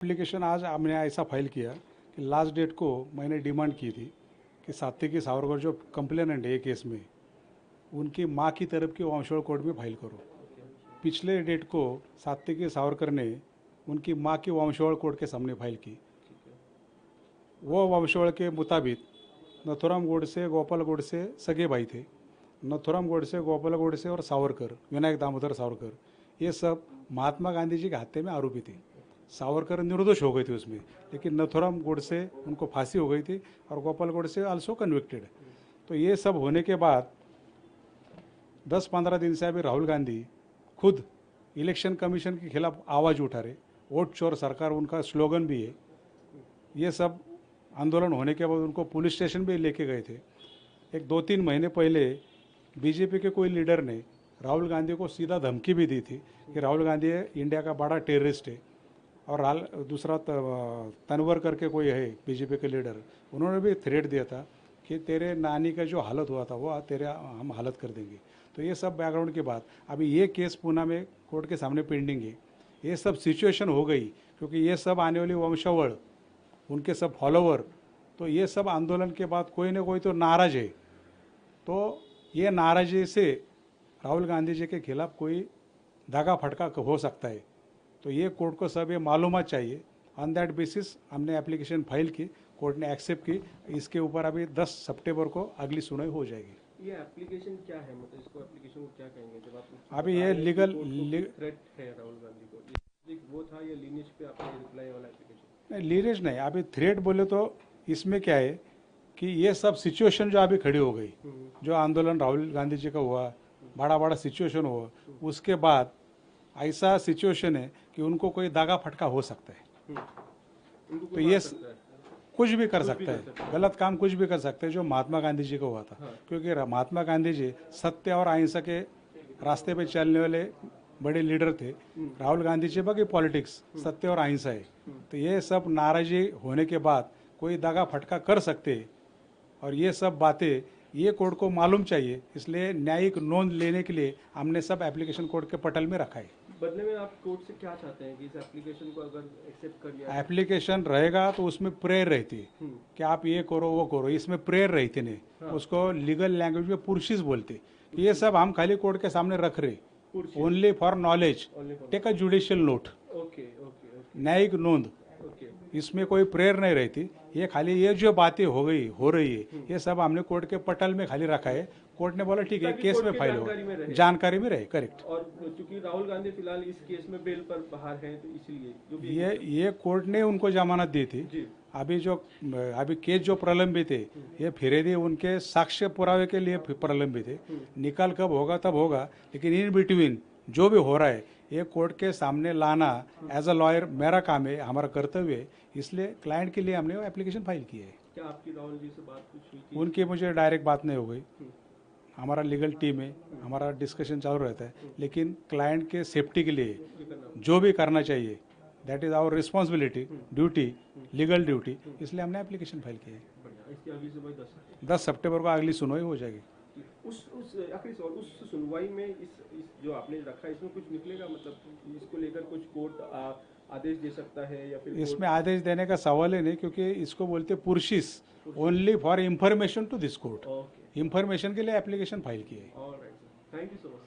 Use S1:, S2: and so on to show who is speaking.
S1: Application आज हमने ऐसा फाइल किया कि लास्ट डेट को मैंने डिमांड की थी कि सात्विकी सावरकर जो कंप्लेनेंट है केस में, उनकी मां की तरफ की वंशावल कोर्ट में फाइल करो। पिछले डेट को सात्विकी सावरकर ने उनकी मां की वंशावल कोर्ट के सामने फाइल की। वो वंशावल के मुताबिक नथुराम गोडसे, गोपाल गोडसे सगे भाई थे। नथुराम गोडसे, गोपाल गोडसे और सावरकर, विनायक दामोदर सावरकर, ये सब महात्मा गांधी जी के हत्या में आरोपी थे। सावरकर निर्दोष हो गए थे उसमें, लेकिन नथुराम गोडसे उनको फांसी हो गई थी और गोपाल गोडसे आल्सो कन्विक्टेड। तो ये सब होने के बाद 10-15 दिन से अभी राहुल गांधी खुद इलेक्शन कमीशन के खिलाफ आवाज़ उठा रहे। वोट चोर सरकार उनका स्लोगन भी है। ये सब आंदोलन होने के बाद उनको पुलिस स्टेशन भी लेके गए थे। एक 2-3 महीने पहले बीजेपी के कोई लीडर ने राहुल गांधी को सीधा धमकी भी दी थी कि राहुल गांधी इंडिया का बड़ा टेररिस्ट है। और दूसरा तनवर करके कोई है बीजेपी के लीडर, उन्होंने भी थ्रेट दिया था कि तेरे नानी का जो हालत हुआ था वो तेरे हम हालत कर देंगे। तो ये सब बैकग्राउंड के बाद अभी ये केस पूना में कोर्ट के सामने पेंडिंग है। ये सब सिचुएशन हो गई क्योंकि ये सब आने वाली वंशावल, उनके सब फॉलोवर, तो ये सब आंदोलन के बाद कोई ना कोई तो नाराज है। तो ये नाराजी से राहुल गांधी जी के खिलाफ कोई दागा फटका हो सकता है। तो ये कोर्ट को सब ये मालूमात चाहिए। ऑन दैट बेसिस हमने एप्लीकेशन फाइल की, कोर्ट ने एक्सेप्ट की। इसके ऊपर अभी 10 सितंबर को अगली सुनवाई हो जाएगी।
S2: ये एप्लीकेशन क्या है, मतलब इसको एप्लीकेशन को क्या कहेंगे? जब आप
S1: अभी ये लीगल
S2: थ्रेट है राहुल गांधी को, ये वो था या लीनेज पे आपने रिप्लाई वाला एप्लीकेशन?
S1: नहीं, लीनेज नहीं, अभी थ्रेट बोले तो इसमें क्या है कि ये सब सिचुएशन जो अभी खड़ी हो गई, जो आंदोलन राहुल गांधी जी का हुआ, बड़ा बड़ा सिचुएशन हुआ, उसके बाद ऐसा सिचुएशन है कि उनको कोई दागा फटका हो सकता है। तो ये कुछ भी कर सकता है, गलत काम कुछ भी कर सकते हैं, जो महात्मा गांधी जी को हुआ था। क्योंकि महात्मा गांधी जी सत्य और अहिंसा के रास्ते पे चलने वाले बड़े लीडर थे। राहुल गांधी जी बाकी पॉलिटिक्स सत्य और अहिंसा है। तो ये सब नाराजी होने के बाद कोई दागा फटका कर सकते हैं। और ये सब बातें ये कोर्ट को मालूम चाहिए, इसलिए न्यायिक नोंद लेने के लिए हमने सब एप्लीकेशन कोर्ट के पटल में रखा है।
S2: बदले में आप कोर्ट से क्या चाहते हैं कि इस एप्लीकेशन को अगर एक्सेप्ट कर लिया?
S1: एप्लीकेशन रहेगा तो उसमें प्रेयर रहती है कि आप ये करो वो करो, इसमें प्रेयर रहती नहीं। हाँ। उसको लीगल लैंग्वेज में पुरशिस बोलते। ये सब हम खाली कोर्ट के सामने रख रहे, only for knowledge, take a judicial note.
S2: Okay okay,
S1: न्यायिक नोंद, इसमें कोई प्रेयर नहीं रहती। ये खाली ये जो बातें हो रही है, ये सब हमने कोर्ट के पटल में खाली रखा है। कोर्ट ने बोला ठीक है, केस में फाइल हो, जानकारी में रहे। करेक्ट।
S2: और क्योंकि राहुल गांधी फिलहाल इस केस में बेल पर बाहर हैं, तो इसलिए
S1: ये कोर्ट ने उनको जमानत दी थी। अभी केस जो प्रलंबित है, ये फिरेदी उनके साक्ष्य पुरावे के लिए प्रलंबित है। निकाल कब होगा तब होगा, लेकिन इन बिटवीन जो भी हो रहा है ये कोर्ट के सामने लाना एज अ लॉयर मेरा काम है, हमारा कर्तव्य है। इसलिए क्लाइंट के लिए हमने वो एप्लीकेशन फाइल की है।
S2: क्या आपकी राहुल जी से बात कुछ हुई थी?
S1: उनकी मुझे डायरेक्ट बात नहीं हो गई। हमारा लीगल टीम है, हमारा डिस्कशन चालू रहता है, लेकिन क्लाइंट के सेफ्टी के लिए जो भी करना चाहिए, that is our responsibility, duty, legal duty. इसलिए हमने एप्लीकेशन फाइल की है। 10 सितंबर को अगली सुनवाई हो जाएगी।
S2: उस सुनवाई में इस जो आपने रखा है, इसमें कुछ निकलेगा? मतलब इसको लेकर कुछ कोर्ट आदेश दे सकता है या फिर?
S1: इसमें आदेश देने का सवाल ही नहीं, क्योंकि इसको बोलते पुरशिस, only for information to this court. Information के लिए एप्लीकेशन फाइल की है।
S2: Thank you so much.